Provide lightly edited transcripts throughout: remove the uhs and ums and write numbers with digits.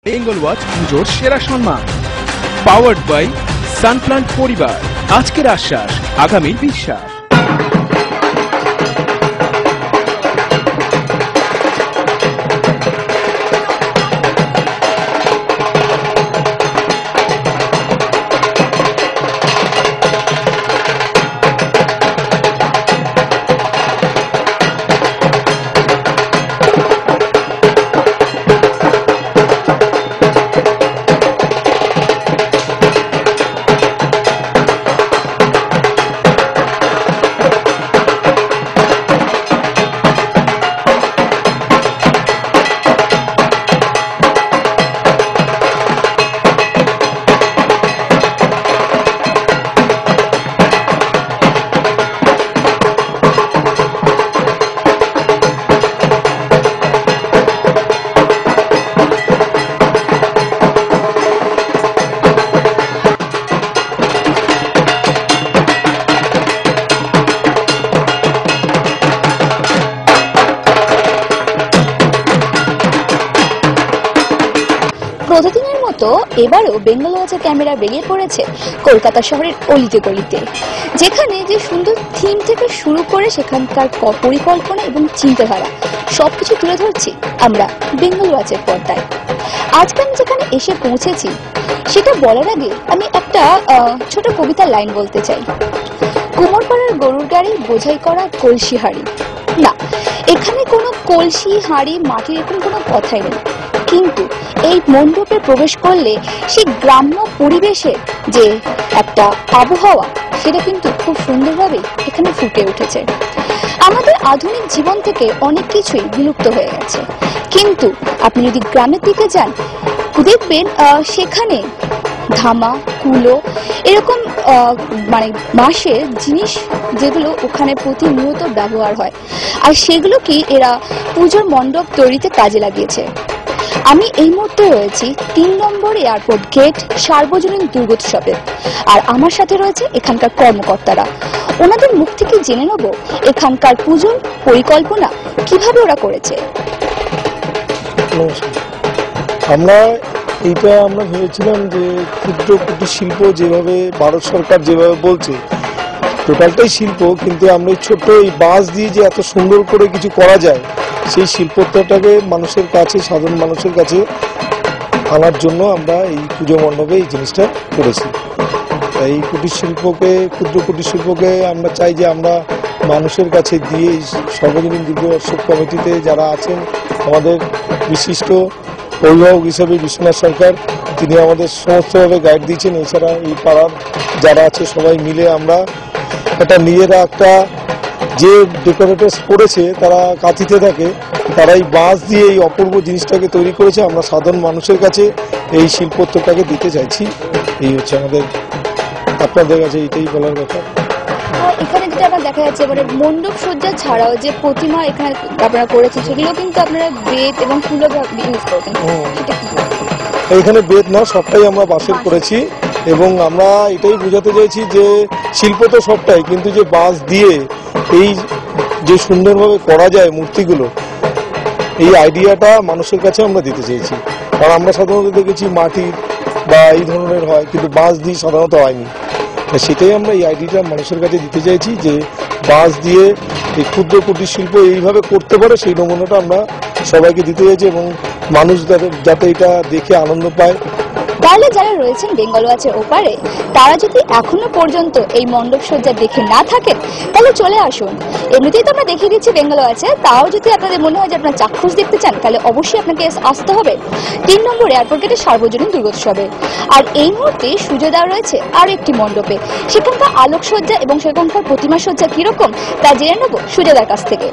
Bengal watch পুজোর সেরা সম্মান পাওয়ার্ড বাই সানপ্লান্ট পরিবার। আজকের আশ্বাস, আগামীর বিশ্বাস। প্রতিদিনের মতো এবারও বেঙ্গল ওয়াচের ক্যামেরা বেরিয়ে পড়েছে কলকাতা শহরের অলিতে গলিতে, যেখানে যে সুন্দর থিম থেকে শুরু করে সেখানকার পরিকল্পনা এবং চিন্তাধারা সবকিছু তুলে ধরছি আমরা বেঙ্গল ওয়াচের পর্দায়। আজকে আমি যেখানে এসে পৌঁছেছি সেটা বলার আগে আমি একটা ছোট কবিতার লাইন বলতে চাই। কুমোরপাড়ার গরুর গাড়ি বোঝাই করা কলসি হাড়ি। না, এখানে কোনো কলসি হাড়ি মাটির এরকম কোনো কথাই নেই, কিন্তু এই মণ্ডপে প্রবেশ করলে সেই গ্রাম্য পরিবেশে যে একটা আবহাওয়া সেটা কিন্তু খুব সুন্দরভাবে এখানে ফুটে উঠেছে। আমাদের আধুনিক জীবন থেকে অনেক কিছুই বিলুপ্ত হয়ে গেছে, কিন্তু আপনি যদি গ্রামের দিকে যান দেখবেন সেখানে ধামা, কুলো এরকম মানে বাঁশের জিনিস যেগুলো ওখানে প্রতিনিয়ত ব্যবহার হয়, আর সেগুলোকে এরা পুজোর মণ্ডপ তৈরিতে কাজে লাগিয়েছে। আমি এই মুহূর্তে রয়েছি ৩ নম্বর এয়ারপোর্ট গেট সার্বজনীন দুর্গোৎসবে, আর আমার সাথে রয়েছে এখানকার কর্মকর্তারা। ওনাদের মুখ থেকে জেনে নেব এখানকার পুজোর পরিকল্পনা কিভাবে ওরা করেছে। আমরা ভেবেছিলাম যে ক্ষুদ্র কুটির শিল্প যেভাবে ভারত সরকার যেভাবে বলছে টোটালটাই শিল্প, কিন্তু আমরা এই ছোট্ট এই বাঁশ দিয়ে যে এত সুন্দর করে কিছু করা যায় সেই শিল্পটাকে মানুষের কাছে, সাধারণ মানুষের কাছে আনার জন্য আমরা এই পুজো মণ্ডপে এই জিনিসটা করেছি। এই কুটির শিল্পকে, ক্ষুদ্র কুটির শিল্পকে আমরা চাই যে আমরা মানুষের কাছে দিয়ে সর্বজনীন দুর্গোৎসব কমিটিতে যারা আছেন, আমাদের বিশিষ্ট অভিভাবক হিসেবে বিশ্বনাথ সরকার, তিনি আমাদের সমস্তভাবে গাইড দিয়েছেন। এছাড়া এই পাড়ার যারা আছে সবাই মিলে আমরা একটা নিজেরা একটা যে ডেকোরেটার্স করেছে তারা কাঁথিতে থাকে, তারা এই বাঁশ দিয়ে এই অপূর্ব জিনিসটাকে তৈরি করেছে। আমরা সাধারণ মানুষের কাছে এই শিল্পত্বটাকে দিতে চাইছি। এই হচ্ছে আমাদের আপনাদের কাছে এইটাই বলার কথা। এখানে যেটা আপনার দেখা যাচ্ছে এবারে মণ্ডপ সজ্জা ছাড়াও যে প্রতিমা এখানে আপনারা করেছেন সেগুলো কিন্তু আপনারা বেত এবং ফুলও ইউজ করেছেন। এইখানে বেত না, সবটাই আমরা বাঁশের করেছি, এবং আমরা এটাই বোঝাতে চাইছি যে শিল্প তো সবটাই, কিন্তু যে বাঁশ দিয়ে এই যে সুন্দরভাবে করা যায় মূর্তিগুলো, এই আইডিয়াটা মানুষের কাছে আমরা দিতে চাইছি। কারণ আমরা সাধারণত দেখেছি মাটির বা এই ধরনের হয়, কিন্তু বাঁশ দিয়ে সাধারণত হয়নি। সেটাই আমরা এই আইডিয়াটা মানুষের কাছে দিতে চাইছি যে বাঁশ দিয়ে এই ক্ষুদ্র কুটির শিল্প এইভাবে করতে পারে, সেই নমুনাটা আমরা সবাইকে দিতে চাইছি, এবং মানুষ যাতে এটা দেখে আনন্দ পায়। তাহলে যারা রয়েছেন বেঙ্গল ওয়াচের ওপারে, তারা যদি এখনো পর্যন্ত এই মণ্ডপ সজ্জা দেখে না থাকেন তাহলে চলে আসুন। এমনিতেই তো আমরা দেখিয়ে দিচ্ছি বেঙ্গল ওয়াচে, তাও যদি আপনাদের মনে হয় যে আপনারা চাক্ষুষ দেখতে চান তাহলে অবশ্যই আপনাকে আসতে হবে ৩ নম্বর এয়ারপোর্ট গেটে সার্বজনীন দুর্গোৎসবে। আর এই মুহূর্তে সুযোগ দেওয়া রয়েছে আর একটি মণ্ডপে, সেখানকার আলোকসজ্জা এবং সেখানকার প্রতিমা সজ্জা কিরকম তা জেনে নেব সুজাদার কাছ থেকে।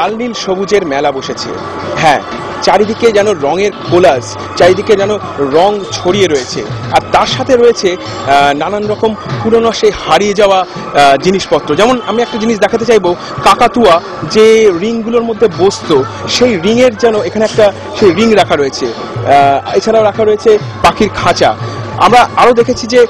লাল নীল সবুজের মেলা বসেছে। হ্যাঁ, চারিদিকে যেন রঙের কোলাজ, চারিদিকে যেন রং ছড়িয়ে রয়েছে, আর তার সাথে রয়েছে নানান রকম পুরনো সেই হারিয়ে যাওয়া জিনিসপত্র। যেমন আমি একটা জিনিস দেখাতে চাইবো, কাকাতুয়া যে রিংগুলোর মধ্যে বসতো, সেই রিংয়ের যেন এখানে একটা সেই রিং রাখা রয়েছে। এছাড়াও রাখা রয়েছে পাখির খাঁচা। আমরা আরও দেখেছি যে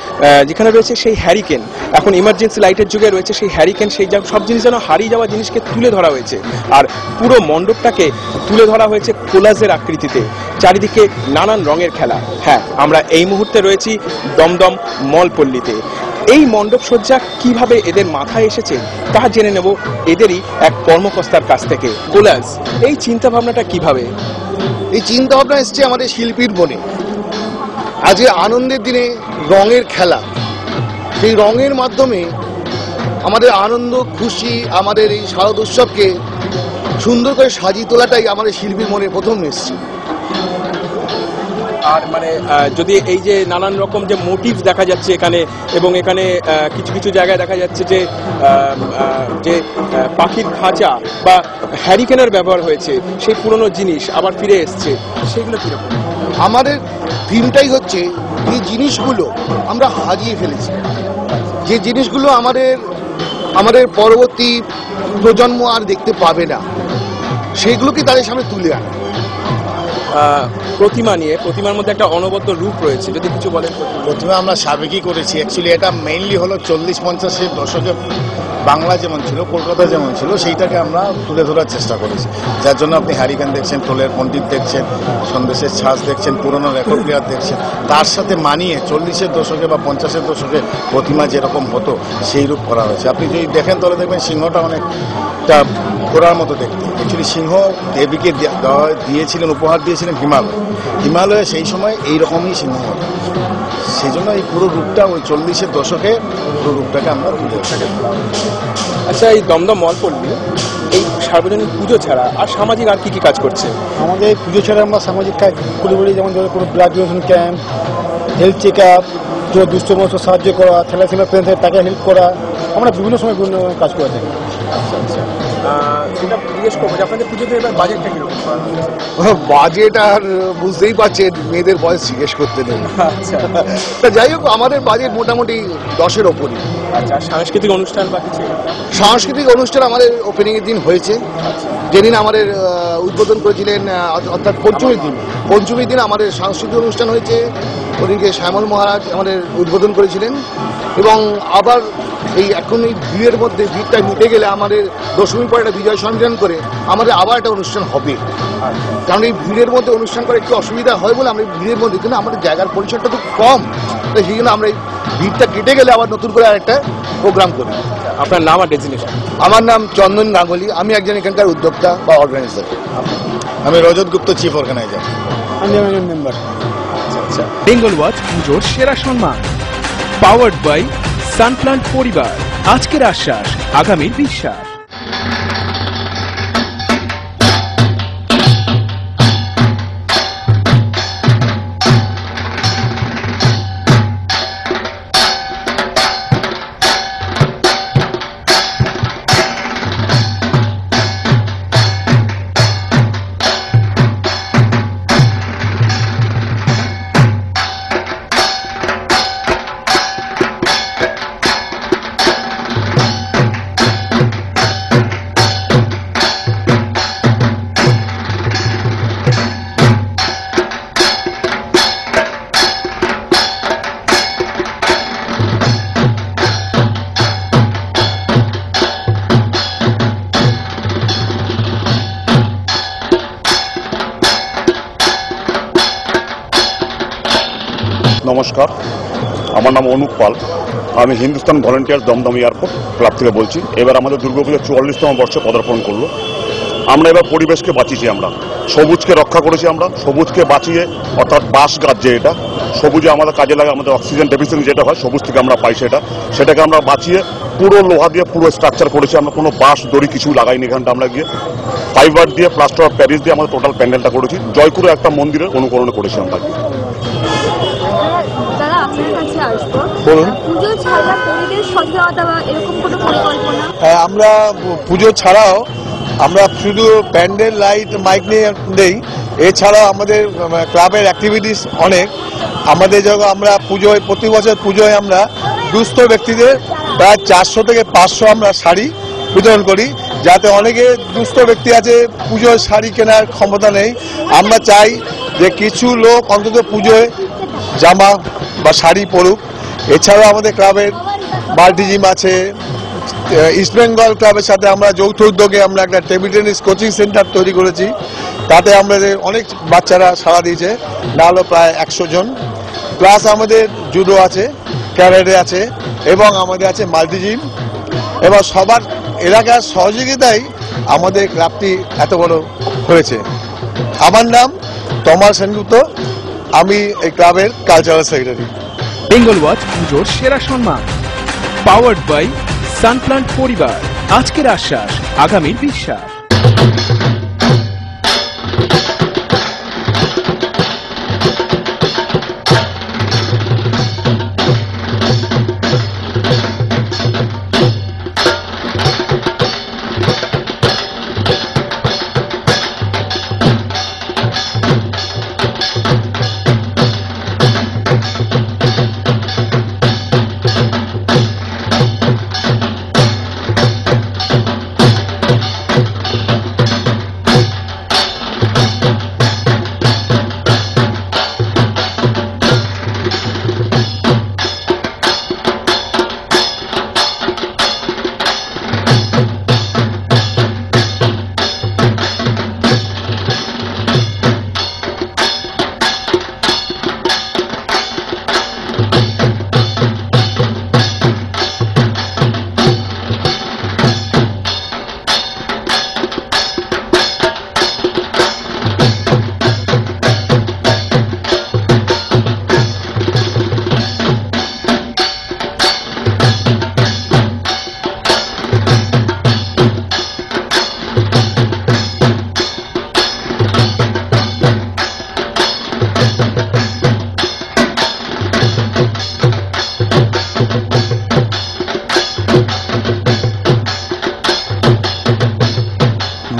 যেখানে রয়েছে সেই হ্যারিকেন, এখন ইমার্জেন্সি লাইটের যুগে রয়েছে সেই হ্যারিকেন, সেই সব জিনিস যেন হারিয়ে যাওয়া জিনিসকে তুলে ধরা হয়েছে, আর পুরো মণ্ডপটাকে তুলে ধরা হয়েছে কোলাজের আকৃতিতে, চারিদিকে নানান রঙের খেলা। হ্যাঁ, আমরা এই মুহূর্তে রয়েছি দমদম মলপল্লীতে। এই মণ্ডপ সজ্জা কিভাবে এদের মাথায় এসেছে তা জেনে নেব এদেরই এক কর্মকর্তার কাছ থেকে। কোলাজ, এই চিন্তা ভাবনাটা কিভাবে? এই চিন্তা ভাবনা এসছে আমাদের শিল্পীর মনে। আজকে আনন্দের দিনে রঙের খেলা, সেই রঙের মাধ্যমে আমাদের আনন্দ খুশি, আমাদের এই শারদ উৎসবকে সুন্দর করে সাজিয়ে তোলাটাই আমাদের শিল্পীর মনে প্রথম এসছে। আর মানে যদি এই যে নানান রকম যে মোটিভ দেখা যাচ্ছে এখানে, এবং এখানে কিছু কিছু জায়গায় দেখা যাচ্ছে যে যে পাখির খাঁচা বা হ্যারিকেনের ব্যবহার হয়েছে, সেই পুরনো জিনিস আবার ফিরে এসছে, সেগুলো কিরকম? আমাদের থিমটাই হচ্ছে যে জিনিসগুলো আমরা হারিয়ে ফেলেছি, যে জিনিসগুলো আমাদের পরবর্তী প্রজন্ম আর দেখতে পাবে না, সেগুলোকে তাদের সামনে তুলে আনা। প্রতিমা নিয়ে, প্রতিমার মধ্যে একটা অনবদ্য রূপ রয়েছে, যদি কিছু বলেন। প্রথমে আমরা সাবেকি করেছি, অ্যাকচুয়ালি এটা মেইনলি হলো 40-50-এর দশকে বাংলা যেমন ছিল, কলকাতা যেমন ছিল, সেইটাকে আমরা তুলে ধরার চেষ্টা করেছি। যার জন্য আপনি হ্যারিকেন দেখছেন, টোলের পণ্ডিত দেখছেন, সন্দেশের ছাঁচ দেখছেন, পুরনো রেকর্ড প্লেয়ার দেখছেন, তার সাথে মানিয়ে 40-এর দশকে বা 50-এর দশকে প্রতিমা যেরকম হতো সেই রূপ করা হয়েছে। আপনি যদি দেখেন তাহলে দেখবেন সিংহটা অনেকটা ঘোড়ার মতো দেখতে। অ্যাকচুয়ালি সিংহ দেবীকে দিয়েছিলেন, উপহার দিয়েছিলেন হিমালয়ে সেই সময় এইরকমই সিংহ হতো। সেই জন্য এই পুরো রূপটা ওই 40-এর দশকে পুরো রূপটাকে আমরা তুলে ধরেছি। আচ্ছা, এই দমদম মলপল্লী এই সার্বজনীন পুজো ছাড়া আর সামাজিক আর কি কি কাজ করছে? আমাদের পুজো ছাড়া আমরা সামাজিক কাজ করি, যেমন ধরো কোনো blood donation camp, health check up, দুস্থ মানুষ সাহায্য করা, থ্যালাসেমিয়া পেশেন্টদের টাকা হেল্প করা, আমরা বিভিন্ন সময় বিভিন্ন কাজ করে থাকি। সেটা জিজ্ঞেস করবো যে আপনাদের পুজোতে এবার বাজেটটা কিরকম? বাজেট আর বুঝতেই পারছেন, মেয়েদের বয়স জিজ্ঞেস করতে নেই। আচ্ছা, যাই হোক, আমাদের বাজেট মোটামুটি 10-এর ওপরই। আচ্ছা, সাংস্কৃতিক অনুষ্ঠান বা কিছু? সাংস্কৃতিক অনুষ্ঠান আমাদের ওপেনিং এর দিন হয়েছে, যেদিন আমাদের উদ্বোধন করেছিলেন, অর্থাৎ পঞ্চমীর দিন আমাদের সাংস্কৃতিক অনুষ্ঠান হয়েছে। ওদিনকে শ্যামল মহারাজ আমাদের উদ্বোধন করেছিলেন, এবং আবার এখন এই ভিড়ের মধ্যে ভিড়টা মিটে গেলে আমাদের দশমীর পরে একটা বিজয় সম্মেলন করে আমাদের আবার একটা অনুষ্ঠান হবে। কারণ এই ভিড়ের মধ্যে অনুষ্ঠান করে একটু অসুবিধা হয় বলে আমরা এই ভিড়ের মধ্যে, কিন্তু আমাদের জায়গার পরিসরটা খুব কম, তাই সেই জন্য আমরা এই ভিড়টা কেটে গেলে আবার নতুন করে আরেকটা প্রোগ্রাম করি। আপনার নাম আর ডেজিনেশন? আমার নাম চন্দন গাঙ্গুলি, আমি একজন এখানকার উদ্যোক্তা বা অর্গানাইজার। আমি রজত গুপ্ত, চিফ অর্গানাইজার। আমি একজন মেম্বার। আচ্ছা, বেঙ্গল ওয়াচ পুজোর সেরা সম্মান, পাওয়ার্ড বাই সানপ্লান্ট পরিবার। আজকের আশ্বাস, আগামীর বিশ্বাস। নমস্কার, আমার নাম অনুপ পাল, আমি Hindustan volunteers Dum Dum airport club থেকে বলছি। এবার আমাদের দুর্গাপুজো 44তম বর্ষে পদার্পণ করলো। আমরা এবার পরিবেশকে বাঁচিয়েছি, আমরা সবুজকে রক্ষা করেছি, আমরা সবুজকে বাঁচিয়ে, অর্থাৎ বাঁশ গাছ যে এটা সবুজে আমাদের কাজে লাগে, আমাদের অক্সিজেন ডেফিসিয়েন্সি যেটা হয় সবুজ থেকে আমরা পাই, সেটাকে আমরা বাঁচিয়ে পুরো লোহা দিয়ে পুরো স্ট্রাকচার করেছি। আমরা কোনো বাঁশ দড়ি কিছু লাগাইনি এখানটা, আমরা গিয়ে ফাইবার দিয়ে প্লাস্টার অফ প্যারিস দিয়ে আমাদের টোটাল প্যান্ডেলটা করেছি। জয়পুরে একটা মন্দিরের অনুকরণ করেছি আমরা। বলুন। পুজো ছাড়া পরিবেশ সচেতনতা বা এরকম কোনো পরিকল্পনা? আমরা পুজো ছাড়াও আমরা শুধু প্যান্ডেল লাইট মাইক নিয়ে নেই, এছাড়াও আমাদের ক্লাবের অ্যাক্টিভিটিস অনেক। আমাদের যখন আমরা পুজোয়, প্রতি বছর পুজোয় আমরা দুস্থ ব্যক্তিদের প্রায় 400 থেকে 500 আমরা শাড়ি বিতরণ করি, যাতে অনেকে দুস্থ ব্যক্তি আছে পুজোয় শাড়ি কেনার ক্ষমতা নেই। আমরা চাই যে কিছু লোক অন্তত পুজোয় জামা বা শাড়ি পরুক। এছাড়াও আমাদের ক্লাবের মাল্টি জিম আছে। ইস্ট বেঙ্গল ক্লাবের সাথে আমরা যৌথ উদ্যোগে আমরা একটা টেবিল টেনিস কোচিং সেন্টার তৈরি করেছি, তাতে আমাদের অনেক বাচ্চারা সাড়া দিয়েছে, না হলো প্রায় 100 জন। প্লাস আমাদের জুডো আছে, ক্যারাটে আছে এবং আমাদের আছে মাল্টি জিম, এবং সবার এলাকার সহযোগিতায় আমাদের ক্লাবটি এত বড় হয়েছে। আমার নাম তমাল সেনগুপ্ত, আমি এই ক্লাবের কালচারাল সেক্রেটারি। বেঙ্গল ওয়াচ পুজোর সেরা সম্মান, পাওয়ার্ড বাই সানপ্লান্ট পরিবার। আজকের আশ্বাস, আগামীর বিশ্বাস।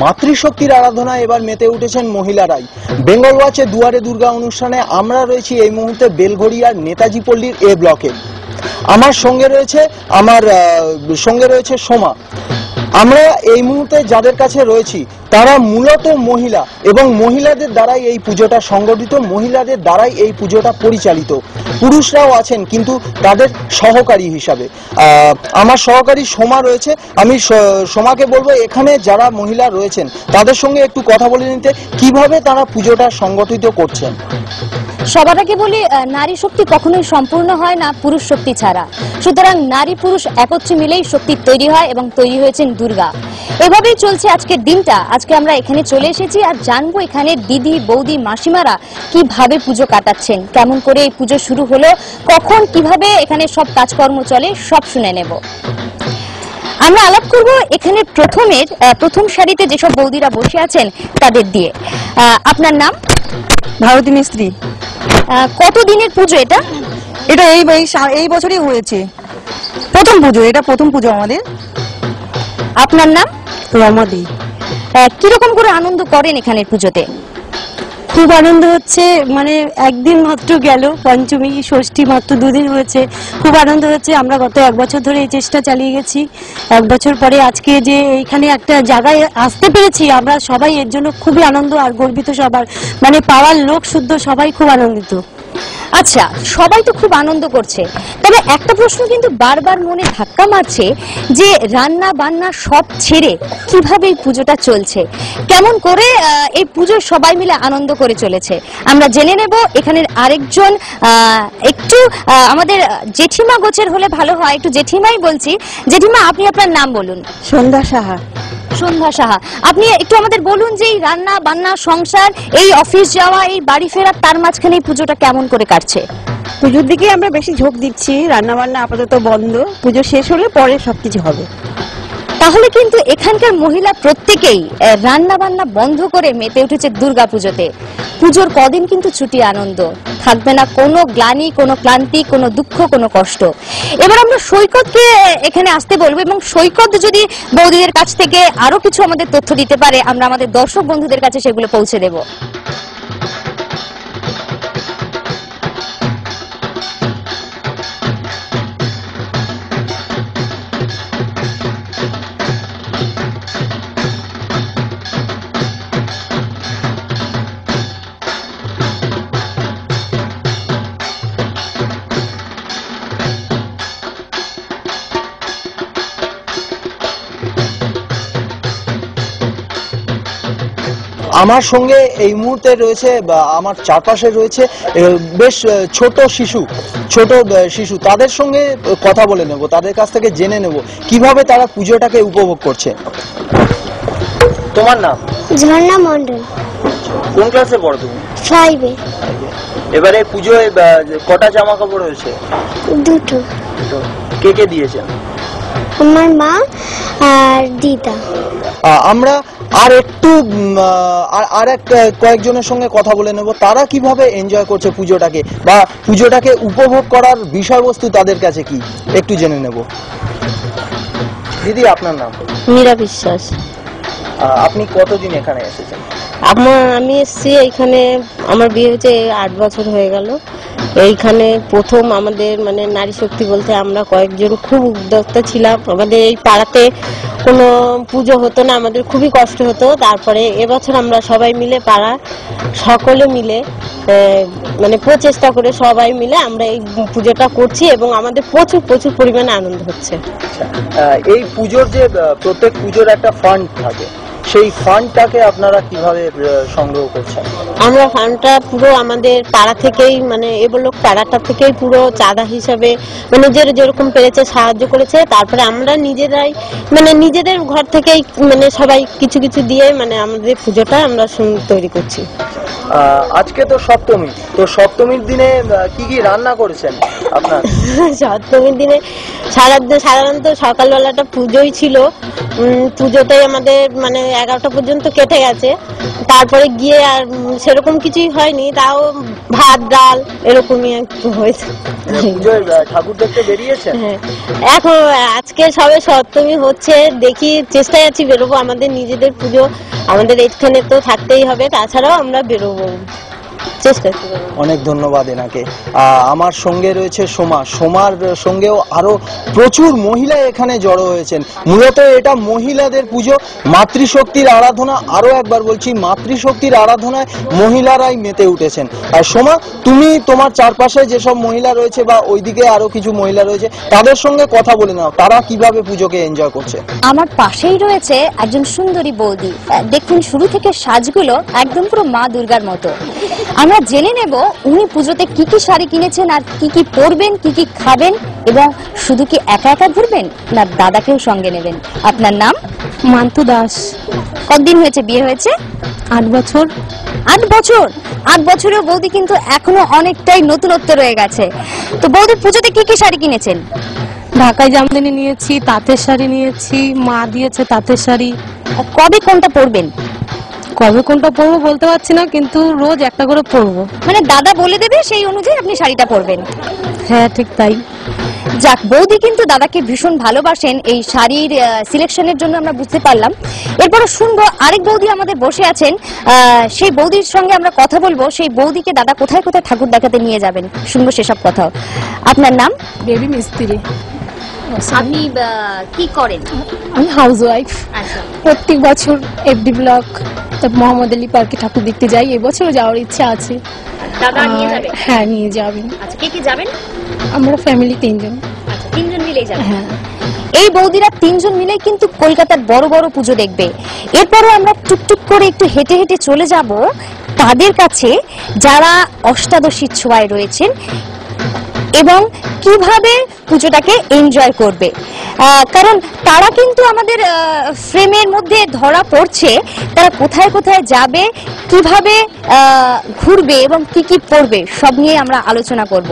মাতৃশক্তির আরাধনা এবার মেতে উঠেছেন মহিলারাই। বেঙ্গল ওয়াচে দুয়ারে দুর্গা অনুষ্ঠানে আমরা রয়েছি এই মুহূর্তে বেলঘড়িয়ার নেতাজি পল্লীর এ ব্লকে। আমার সঙ্গে রয়েছে সোমা। আমরা এই মুহূর্তে যাদের কাছে রয়েছি তারা মূলত মহিলা, এবং মহিলাদের দ্বারাই এই পুজোটা সংগঠিত, মহিলাদের দ্বারাই এই পুজোটা পরিচালিত। পুরুষরাও আছেন কিন্তু তাদের সহকারী হিসাবে। আমার সহকারী সোমা রয়েছে, আমি সোমাকে বলবো এখানে যারা মহিলা রয়েছেন তাদের সঙ্গে একটু কথা বলে নিতে, কিভাবে তারা পুজোটা সংগঠিত করছেন। সবার আগে বলি, নারী শক্তি কখনোই সম্পূর্ণ হয় না পুরুষ শক্তি ছাড়া। সুতরাং নারী পুরুষ একত্রে মিলেই শক্তি তৈরি হয়, এবং তৈরি হয়েছেন দুর্গা। এভাবেই চলছে আজকের দিনটা। আজকে আমরা এখানে চলে এসেছি আর জানবো এখানে দিদি, বৌদি, মাসিমারা কিভাবে পুজো কাটাচ্ছেন, কেমন করে এই পুজো শুরু হলো, কখন কিভাবে এখানে সব কাজকর্ম চলে, সব শুনে নেব। আমরা আলাপ করব এখানে প্রথম সারিতে যেসব বৌদিরা বসে আছেন তাদের দিয়ে। আপনার নাম? ভারতী মিস্ত্রি। কত দিনের পুজো এটা? এটা এই বছরই হয়েছে, প্রথম পুজো, এটা প্রথম পুজো আমাদের। আপনার নাম? রমাদি। কিরকম করে আনন্দ করেন এখানের পুজোতে? খুব আনন্দ হচ্ছে, মানে একদিন মাত্র গেল, পঞ্চমী ষষ্ঠী মাত্র 2 দিন হয়েছে, খুব আনন্দ হচ্ছে। আমরা গত 1 বছর ধরে এই চেষ্টা চালিয়ে গেছি। 1 বছর পরে আজকে যে এইখানে একটা জায়গায় আসতে পেরেছি আমরা সবাই, এর জন্য খুবই আনন্দ আর গর্বিত সবার, মানে পাড়ার লোক শুদ্ধ সবাই খুব আনন্দিত। আচ্ছা, সবাই তো খুব আনন্দ করছে, তবে একটা প্রশ্ন কিন্তু বারবার মনে ধাক্কা মারছে যে রান্না বান্না সব ছেড়ে কিভাবে এই পুজোটা চলছে, কেমন করে এই পুজোয় সবাই মিলে আনন্দ করে চলেছে। আমরা জেনে নেব এখানের আরেকজন, একটু আমাদের জেঠিমা গোছের হলে ভালো হয়, একটু জেঠিমাই বলছি। জেঠিমা, আপনি আপনার নাম বলুন। সন্ধ্যা সাহা। সন্ধ্যা সাহা, আপনি একটু আমাদের বলুন যে এই রান্না বান্না, সংসার, এই অফিস যাওয়া, এই বাড়ি ফেরা, তার মাঝখানে এই পুজোটা কেমন করে কাটছে? পুজোর দিকে আমরা বেশি ঝোঁক দিচ্ছি, রান্না বান্না আপাতত বন্ধ, পুজো শেষ হলে পরে সবকিছু হবে। তাহলে কিন্তু এখানকার মহিলা প্রত্যেকেই রান্না বান্না বন্ধ করে মেতে উঠেছে দুর্গাপুজোতে। পুজোর কদিন কিন্তু ছুটি আনন্দ, থাকবে না কোনো গ্লানি, কোনো ক্লান্তি, কোনো দুঃখ, কোনো কষ্ট। এবার আমরা সৈকতকে এখানে আসতে বলবো এবং সৈকত যদি বৌদিদের কাছ থেকে আরো কিছু আমাদের তথ্য দিতে পারে আমরা আমাদের দর্শক বন্ধুদের কাছে সেগুলো পৌঁছে দেব। আমার সঙ্গে এই মুহূর্তে রয়েছে বা আমার চারপাশে রয়েছে বেশ ছোট শিশু, তাদের সঙ্গে কথা বলে নেব, তাদের কাছ থেকে জেনে নেব কিভাবে তারা পুজোটাকে উপভোগ করছে। তোমার নাম? ঝর্ণা মন্ডল। কোন ক্লাসে পড়ো তুমি? 5-এ। এবারে পুজোয় কটা জামা কাপড় হয়েছে? 2টো। কে কে দিয়েছেন? আমার মা আর দিদা। আমরা আর একটু আর কয়েকজনের সঙ্গে কথা বলে নেব, তারা কিভাবে এনজয় করছে পুজোটাকে বা পুজোটাকে উপভোগ করার বিষয়বস্তু তাদের কাছে কি একটু জেনে নেব। দিদি, আপনার নাম? মীরা বিশ্বাস। আপনি কতদিন এখানে এসেছেন? আমি এসেছি এইখানে, আমার বিয়ে হয়েছে 8 বছর হয়ে গেল। এইখানে প্রথম আমাদের মানে নারী শক্তি বলতে আমরা কয়েকজন খুব উদ্যোক্তা ছিলাম। আমাদের এই পাড়াতে কোনো পুজো হতো না, আমাদের খুবই কষ্ট হতো। তারপরে এবছর আমরা সবাই মিলে পাড়া সকলে মিলে মানে প্রচেষ্টা করে সবাই মিলে আমরা এই পুজোটা করছি এবং আমাদের প্রচুর প্রচুর পরিমাণে আনন্দ হচ্ছে। এই পুজোর যে প্রত্যেক পুজোর একটা ফান্ড থাকে, সেই ফান্ডটাকে আপনারা কিভাবে সংগ্রহ করছেন? আমরা ফান্ডটা পুরো আমাদের পাড়া থেকেই মানে এবলোক পাড়াটা থেকেই পুরো চাঁদা হিসাবে মানে যেরকম পেরেছে সাহায্য করেছে। তারপরে আমরা নিজেরাই মানে নিজেদের ঘর থেকেই মানে সবাই কিছু কিছু দিয়ে মানে আমাদের পুজোটা আমরা তৈরি করছি। আজকে তো সপ্তমী, তো সপ্তমীর দিনে কি কি রান্না করেছেন আপনার? সপ্তমীর দিনে সাধারণত সকালবেলাটা পুজোই ছিল, পুজোটাই আমাদের মানে 11টা পর্যন্ত কেটে গেছে। তারপরে গিয়ে আর সেরকম কিছুই হয়নি, তাও ভাত ডাল এরকমই হয়েছে। ঠাকুর দেখতে বেরিয়েছেন? হ্যাঁ, এখন আজকে সবে সপ্তমী হচ্ছে, দেখি চেষ্টায় আছি বেরোবো। আমাদের নিজেদের পুজো আমাদের এখানে তো থাকতেই হবে, তাছাড়াও আমরা বেরোবো চেষ্টা করব। অনেক ধন্যবাদ এনাকে। আমার সঙ্গে রয়েছে সোমার সঙ্গেও আরো প্রচুর মহিলা এখানে জড়ো হয়েছেন। মূলত এটা মহিলাদের পুজো, মাতৃশক্তির আরাধনা। আরো একবার বলছি, মাতৃশক্তির আরাধনায় মহিলারাই মেতে উঠেছেন। আর সোমা, তুমি তোমার চারপাশে যেসব মহিলা রয়েছে বা ওইদিকে আরো কিছু মহিলা রয়েছে, তাদের সঙ্গে কথা বলে নাও, তারা কিভাবে পুজোকে এনজয় করছে। আমার পাশেই রয়েছে একজন সুন্দরী বৌদি, দেখুন শুরু থেকে সাজগুলো একদম পুরো মা দুর্গার মতো। আমরা জেনে নেব উনি পুজোতে কি কি শাড়ি কিনেছেন আর কি কি পরবেন, কি কি খাবেন এবং শুধু কি একা একা ঘুরবেন না দাদাকেও সঙ্গে নেবেন। আপনার নাম? মান্তু দাস। কতদিন হয়েছে বিয়ে হয়েছে? 8 বছর। 8 বছর? 8 বছরেও বৌদি কিন্তু এখনো অনেকটাই নতুনত্ব রয়ে গেছে। তো বৌদি পুজোতে কি কি শাড়ি কিনেছেন? ঢাকায় জামদানি নিয়েছি, তাঁতের শাড়ি নিয়েছি, মা দিয়েছে তাঁতের শাড়ি। কবে কোনটা পরবেন? কবে কোনটা পরবো বলতে পারছি না, কিন্তু রোজ একটা করে পরবো। মানে দাদা বলে দেবে সেই অনুযায়ী আপনি শাড়িটা পরবেন? হ্যাঁ, ঠিক তাই। যাক, বৌদি কিন্তু দাদাকে ভীষণ ভালোবাসেন, এই শাড়ির সিলেকশনের জন্য আমরা বুঝতে পারলাম। এরপরে শুনবো আরেক বৌদি আমাদের বসে আছেন, সেই বৌদির সঙ্গে আমরা কথা বলবো, সেই বৌদিকে দাদা কোথায় কোথায় ঠাকুর দেখাতে নিয়ে যাবেন, শুনবো সেসব কথাও। আপনার নাম? বেবি মিস্ত্রি। আপনি কি করেন? আমি হাউস ওয়াইফ। প্রত্যেক বছর এফডি ব্লক মোহাম্মদ আলী পার্কে ঠাকুর দেখতে যাই, এবছরও যাওয়ার ইচ্ছা আছে। দাদা নিয়ে যাবে? হ্যাঁ, নিয়ে যাবেন। আচ্ছা, কে কে যাবেন? আমরা ফ্যামিলি 3 জন। আচ্ছা, 3 জন মিলেই যাবেন? হ্যাঁ। এই বৌদিরা 3 জন মিলে কিন্তু কলকাতার বড় বড় পুজো দেখবে। এরপরে আমরা টুকটুক করে একটু হেঁটে হেঁটে চলে যাব তাদের কাছে যারা অষ্টাদশীর ছোঁয়ায় রয়েছেন এবং কিভাবে পুজোটাকে এনজয় করবে, কারণ তারা কিন্তু আমাদের ফ্রেমের মধ্যে ধরা পড়ছে। তারা কোথায় কোথায় যাবে, কিভাবে ঘুরবে এবং কি কি পড়বে সব নিয়ে আমরা আলোচনা করব।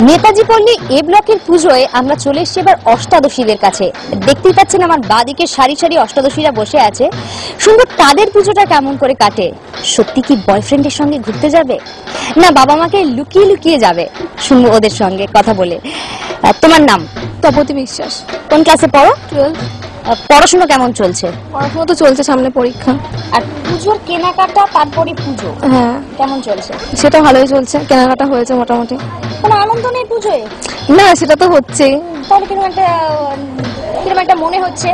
নেতাজি পল্লী এ ব্লকের পুজোয় আমরা চলে এসেছি এবার অষ্টাদশীদের কাছে। দেখতেই পাচ্ছেন আমার বাঁদিকে সারি সারি অষ্টাদশীরা বসে আছে। শুনবো তাদের পুজোটা কেমন করে কাটে। সত্যি কি বয়ফ্রেন্ডের সঙ্গে ঘুরতে যাবে, না বাবা মাকে লুকিয়ে লুকিয়ে যাবে? শুনবো ওদের সঙ্গে কথা বলে। তোমার নাম? তপতি বিশ্বাস। কোন ক্লাসে পড়ো? 12। পড়াশোনা কেমন চলছে? পড়াশোনা তো চলছে, সামনে পরীক্ষা। আর পুজোর কেনাকাটা তারপরে পুজো হ্যাঁ কেমন চলছে? সেটা ভালোই চলছে, কেনাকাটা হয়েছে মোটামুটি। কোনো আনন্দ নেই পুজোয়? না সেটা তো হচ্ছেই। তাহলে কিরকম একটা মনে হচ্ছে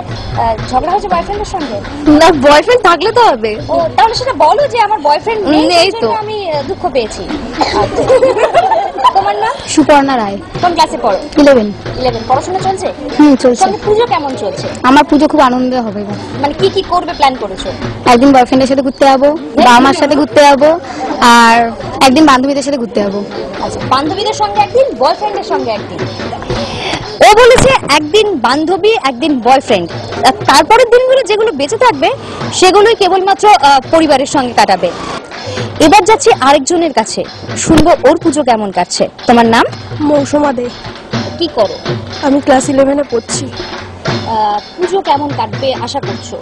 ঝগড়া হয়েছে বয়ফ্রেন্ডের সঙ্গে? না বয়ফ্রেন্ড থাকলে তো হবে। ও তাহলে সেটা বলো যে আমার বয়ফ্রেন্ড নেই তো, আমি দুঃখ পেয়েছি। তোমার নাম? সুপর্ণা রায়। কোন ক্লাসে পড়ো? 11। পড়াশোনা চলছে? চলছে। সঙ্গে পুজো কেমন চলছে? আমার পুজো খুব আনন্দ হবে। মানে কি কি করবে প্ল্যান করেছো? একদিন বয়ফ্রেন্ডের সাথে ঘুরতে যাবো, বাবা মার সাথে ঘুরতে যাবো, আর একদিন বান্ধবীদের সাথে ঘুরতে যাবো। আচ্ছা, বান্ধবীদের সঙ্গে একদিন, বয়ফ্রেন্ডের সঙ্গে একদিন। ও বলেছে একদিন বান্ধবী একদিন বয়ফ্রেন্ড, তারপরের দিনগুলো যেগুলো বেঁচে থাকবে সেগুলোই কেবলমাত্র পরিবারের সঙ্গে কাটাবে। এবার যাচ্ছি আরেকজনের কাছে, শুনবো ওর পুজো কেমন কাটছে। তোমার নাম? মৌসুমা দে। কি করো? আমি ক্লাস 11-এ পড়ছি। পুজো কেমন কাটবে আশা করছো?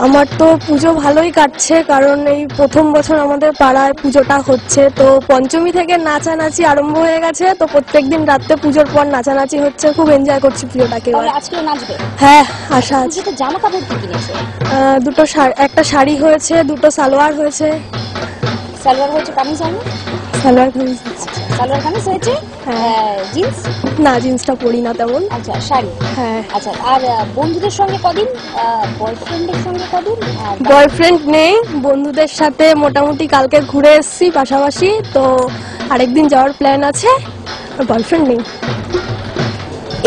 আমার তো পুজো ভালোই কাটছে, কারণ এই প্রথম বছর আমাদের পাড়ায় পুজোটা হচ্ছে। তো পঞ্চমী থেকে নাচানাচি আরম্ভ হয়ে গেছে, তো প্রত্যেকদিন রাত্রে পুজোর পর নাচানাচি হচ্ছে, খুব এনজয় করছি পুজোটাকে। আজকেও নাচবে? হ্যাঁ আশা আছে। জামা কাপড় কি কিনেছো? একটা শাড়ি হয়েছে, 2টো সালোয়ার হয়েছে। সালোয়ার হয়েছে, কামিজ হয়নি? সালোয়ার কামিজ। সালোয়ার কামিজ হয়েছে। জিন্স? না জিন্সটা পরি না তেমন। আচ্ছা শাড়ি। হ্যাঁ। আচ্ছা, আর বন্ধুদের সঙ্গে কদিন? বয়ফ্রেন্ডের সঙ্গে কদিন? বয়ফ্রেন্ড নেই, বন্ধুদের সাথে মোটামুটি কালকে ঘুরে এসেছি পাশাপাশি, তো আরেকদিন যাওয়ার প্ল্যান আছে। বয়ফ্রেন্ড নেই।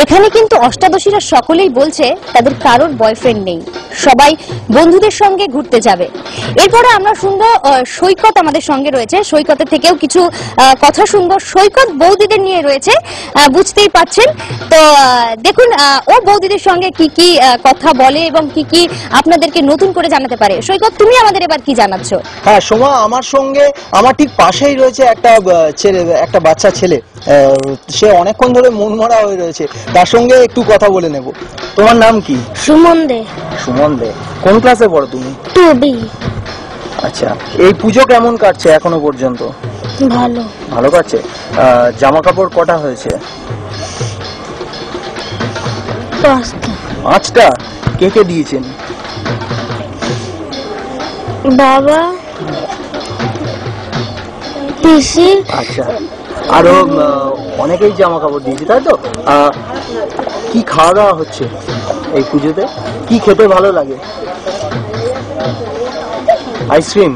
এখানে কিন্তু অষ্টাদশীরা সকলেই বলছে তাদের কারোর বয়ফ্রেন্ড নেই, সবাই বন্ধুদের সঙ্গে ঘুরতে যাবে। এরপরে আমরা শুনবো সৈকত আমাদের সঙ্গে রয়েছে, সৈকতের থেকেও কিছু কথা শুনবো। সৈকত বৌদিদের নিয়ে রয়েছে, বুঝতেই পারছেন। তো দেখুন ও বৌদিদের সঙ্গে কি কি কথা বলে এবং কি কি আপনাদেরকে নতুন করে জানাতে পারে। সৈকত, তুমি আমাদের এবার কি জানাচ্ছ? হ্যাঁ সোমা, আমার সঙ্গে আমার ঠিক পাশেই রয়েছে একটা বাচ্চা ছেলে। সে অনেকক্ষণ ধরে মনমরা হয়ে রয়েছে, তার সঙ্গে একটু কথা বলে নেব। তোমার নাম কি? সুমন দে। সুমন দে। কোন ক্লাসে পড়ো তুমি? 2B। আচ্ছা, এই পুজো কেমন কাটছে এখনো পর্যন্ত? ভালো। ভালো কাটছে। জামা কাপড় কটা হয়েছে? 5টা। 5টা? কে কে দিয়েছেন? বাবা, পিসি। আচ্ছা, আরো অনেকেই জামা কাপড় দিয়েছে, তাই তো? কি খাওয়া দাওয়া হচ্ছে এই পুজোতে? কি খেতে ভালো লাগে? আইসক্রিম।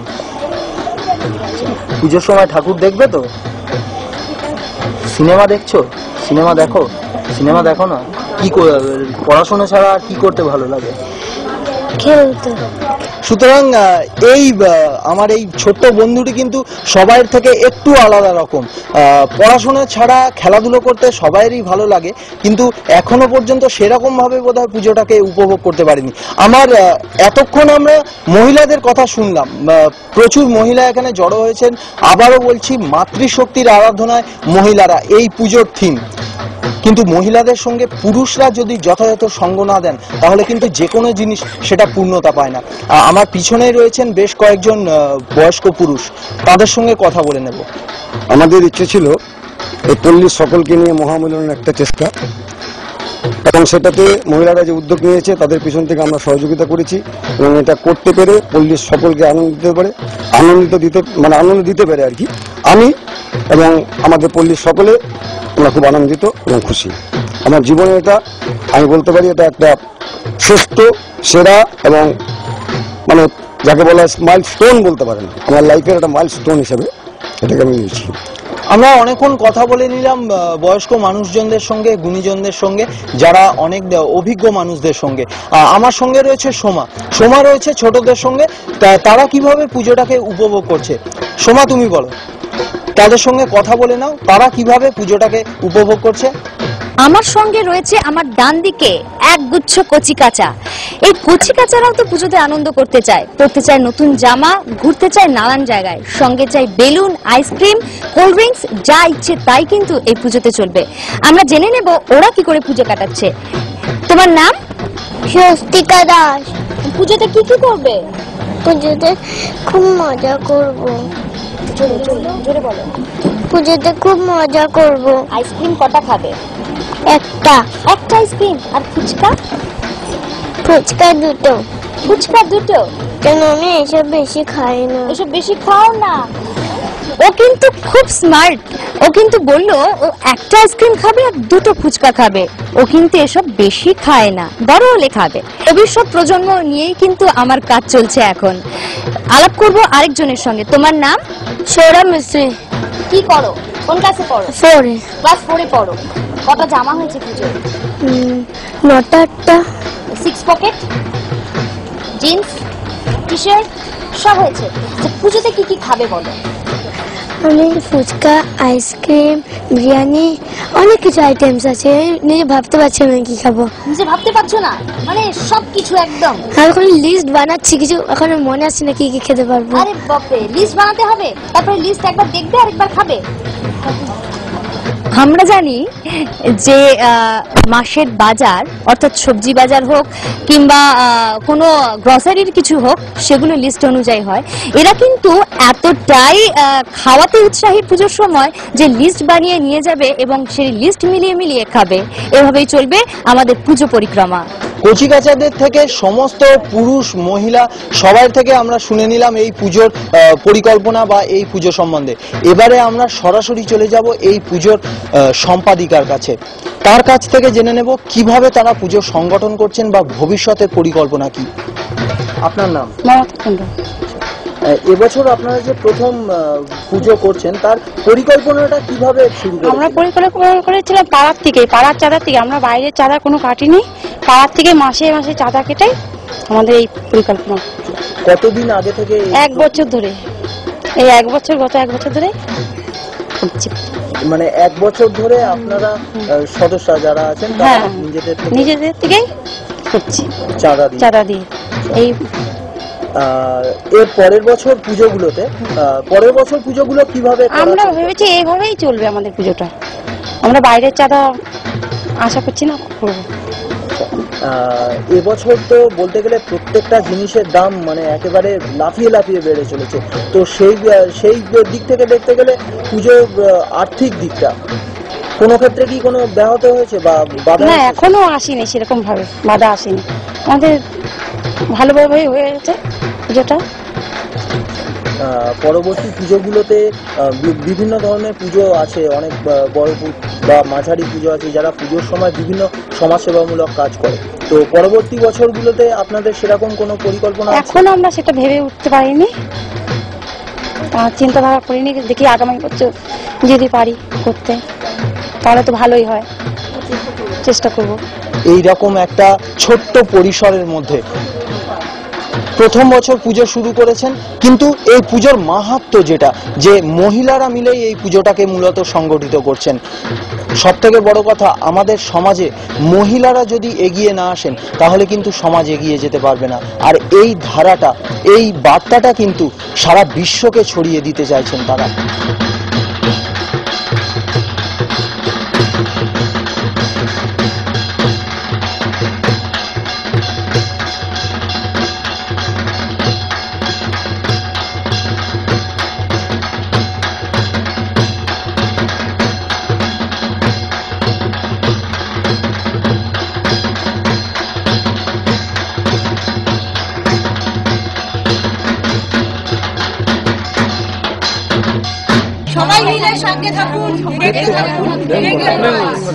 পুজোর সময় ঠাকুর দেখবে তো? সিনেমা দেখছো? সিনেমা দেখো না? কি পড়াশোনা ছাড়া আর কি করতে ভালো লাগে? খেলতে। সুতরাং আমার এই ছোট্ট বন্ধুটি কিন্তু সবাই থেকে একটু আলাদা রকম। পড়াশোনা ছাড়া খেলাধুলো করতে সবাইরই ভালো লাগে, কিন্তু এখনো পর্যন্ত সেরকম ভাবে বোধহয় পুজোটাকে উপভোগ করতে পারিনি। এতক্ষণ আমরা মহিলাদের কথা শুনলাম, প্রচুর মহিলা এখানে জড়ো হয়েছেন। আবারও বলছি, মাতৃশক্তির আরাধনায় মহিলারা এই পুজোর থিম। কিন্তু মহিলাদের সঙ্গে পুরুষরা যদি যথাযথ সঙ্গ না দেন তাহলে কিন্তু যে কোনো জিনিস সেটা পূর্ণতা পায় না। আমার পিছনেই রয়েছেন বেশ কয়েকজন বয়স্ক পুরুষ, তাদের সঙ্গে কথা বলে নেব। আমাদের ইচ্ছে ছিল এই পল্লীর সকলকে নিয়ে মহামিলনের একটা চেষ্টা, এবং সেটাতে মহিলারা যে উদ্যোগ নিয়েছে তাদের পিছন থেকে আমরা সহযোগিতা করেছি, এবং এটা করতে পেরে পল্লীর সকলকে আনন্দ দিতে পেরে আর কি আমি এবং আমাদের পল্লীর সকলে আমরা খুব আনন্দিত এবং খুশি। আমার জীবনে এটা আমি বলতে পারি এটা একটা শ্রেষ্ঠ, সেরা এবং যাকে বলা মাইল স্টোন বলতে পারেন, আমার লাইফের একটা মাইল স্টোন হিসেবে এটাকে আমি নিয়েছি। আমরা অনেকক্ষণ কথা বলে নিলাম বয়স্ক মানুষজনদের সঙ্গে, গুণীজনদের সঙ্গে, যারা অনেক অভিজ্ঞ মানুষদের সঙ্গে। আমার সঙ্গে রয়েছে সোমা রয়েছে ছোটদের সঙ্গে। তারা কিভাবে পুজোটাকে উপভোগ করছে, সোমা তুমি বলো। তাদের সঙ্গে কথা বলে নাও, তারা কিভাবে পুজোটাকে উপভোগ করছে। আমার সঙ্গে রয়েছে আমার ডান দিকে একগুচ্ছ কচিকাঁচা। এই কচিকাঁচারাও তো পুজোতে আনন্দ করতে চায়, পরতে চায় নতুন জামা, ঘুরতে চায় নানান জায়গায়, সঙ্গে চাই বেলুন, আইসক্রিম, কোল্ড ড্রিঙ্কস, যা ইচ্ছে তাই কিন্তু এই পুজোতে চলবে। আমরা জেনে নেব ওরা কি করে পুজো কাটাচ্ছে। তোমার নাম? স্বস্তিকা দাস। পুজোতে কি কি করবে? পুজোতে খুব মজা করব। জোরে বলো। পুজোতে খুব মজা করব। আইসক্রিম কটা খাবে? একটা আইসক্রিম। আর ফুচকা? ফুচকা দুটো। ফুচকা দুটো? কেন আমি এসব বেশি খাই না। এসব বেশি খাও না। ও কিন্তু খুব স্মার্ট। ও কিন্তু বললো ও একটা আইসক্রিম খাবে আর দুটো ফুচকা খাবে। ও কিন্তু এসব বেশি খায় না, বড় হলে খাবে। ভবিষ্যৎ প্রজন্ম নিয়েই কিন্তু আমার কাজ চলছে এখন। আলাপ করব আরেকজনের সঙ্গে। তোমার নাম? সৌরভ মিস্ত্রি। কি করো? কোন ক্লাসে পড়ো? 4 এ। ক্লাস 4 এ পড়ো। কটা জামা হয়েছে পুজোয়? 9টা 8টা। 6 পকেট, জিন্স, টি শার্ট সব হয়েছে। পুজোতে কি কি খাবে বলো? আমি ফুচকা, আইসক্রিম, বিরিয়ানি, অনেক কিছু আইটেমস আছে। নিজে ভাবতে পারছি আমি কি খাবো। নিজে ভাবতে পারছো না? মানে সবকিছু একদম? আমি এখন লিস্ট বানাচ্ছি, কিছু এখন মনে আসছে না কি কি খেতে পারবো। আরে বাপরে, লিস্ট বানাতে হবে, তারপরে লিস্ট একবার দেখবে আর একবার খাবে। আমরা জানি যে মাসের বাজার, অর্থাৎ সবজি বাজার হোক কিংবা কোনো গ্রসারির কিছু হোক, সেগুলো লিস্ট অনুযায়ী হয়। এরা কিন্তু এতটাই খাওয়াতে উৎসাহী পুজোর সময় যে লিস্ট বানিয়ে নিয়ে যাবে এবং সেই লিস্ট মিলিয়ে মিলিয়ে খাবে। এভাবেই চলবে আমাদের পুজো পরিক্রমা। কচিকাঁচাদের থেকে সমস্ত পুরুষ মহিলা সবার থেকে আমরা শুনে নিলাম এই পুজোর পরিকল্পনা বা এই পুজো সম্বন্ধে। এবারে আমরা সরাসরি চলে যাব এই পুজোর সম্পাদিকার কাছে। তার কাছ থেকে জেনে নেব কিভাবে তারা পুজো সংগঠন করছেন বা ভবিষ্যতের পরিকল্পনা কি। আপনার নাম? এবছর আপনারা যে প্রথম পুজো করছেন তার পরিকল্পনাটা কিভাবে শুরু করেছেন? আমরা পরিকল্পনা করেছিলাম পাড়ার থেকে, পাড়ার চাঁদা থেকে। আমরা বাইরের চাঁদা কোনো কাটিনি, পাড়ার থেকে মাসে মাসে চাঁদা কেটে আমাদের এই পরিকল্পনা। কতদিন আগে থেকে? 1 বছর ধরে। এই 1 বছর, গত 1 বছর ধরে করছি। মানে 1 বছর ধরে আপনারা সদস্য যারা আছেন তারা নিজেদের থেকেই করছি চাঁদা দিয়ে। এই এর পরের বছর পুজোগুলো কিভাবে? আমরা ভেবেছি এইভাবেই চলবে আমাদের পুজোটা। আমরা বাইরের চাঁদা আশা করছি না করবো। এবছর তো বলতে গেলে প্রত্যেকটা জিনিসের দাম মানে একেবারে লাফিয়ে লাফিয়ে বেড়ে চলেছে। তো সেই দিক থেকে দেখতে গেলে পুজোর আর্থিক দিকটা কোনো ক্ষেত্রে কি কোনো ব্যাহত হয়েছে বা বাধা? না, এখনো আসেনি, সেরকম ভাবে বাধা আসেনি। আমাদের ভালোভাবেই হয়েছে পুজোটা। পরবর্তী পুজোগুলোতে বিভিন্ন ধরনের পুজো আছে, অনেক বড় বা মাঝারি পুজো আছে যারা পুজোর সময় বিভিন্ন সমাজসেবামূলক কাজ করে। তো পরবর্তী বছরগুলোতে আপনাদের সেরকম কোনো পরিকল্পনা? এখন আমরা সেটা ভেবে উঠতে পারিনি, চিন্তাধারা করিনি। দেখি আগামী বছর যদি পারি করতে তাহলে তো ভালোই হয়, চেষ্টা করব। এইরকম একটা ছোট্ট পরিসরের মধ্যে প্রথম বছর পুজো শুরু করেছেন, কিন্তু এই পুজোর মাহাত্ম্য যেটা, যে মহিলারা মিলেই এই পুজোটাকে মূলত সংগঠিত করছেন। সব থেকে বড় কথা, আমাদের সমাজে মহিলারা যদি এগিয়ে না আসেন তাহলে কিন্তু সমাজ এগিয়ে যেতে পারবে না। আর এই ধারাটা, এই বার্তাটা কিন্তু সারা বিশ্বকে ছড়িয়ে দিতে চাইছেন তারা।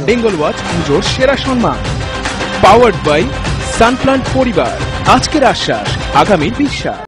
বেঙ্গল ওয়াচ পুজোর সেরা সম্মান, পাওয়ার্ড বাই সানপ্লান্ট পরিবার। আজকের আশ্বাস, আগামীর বিশ্বাস।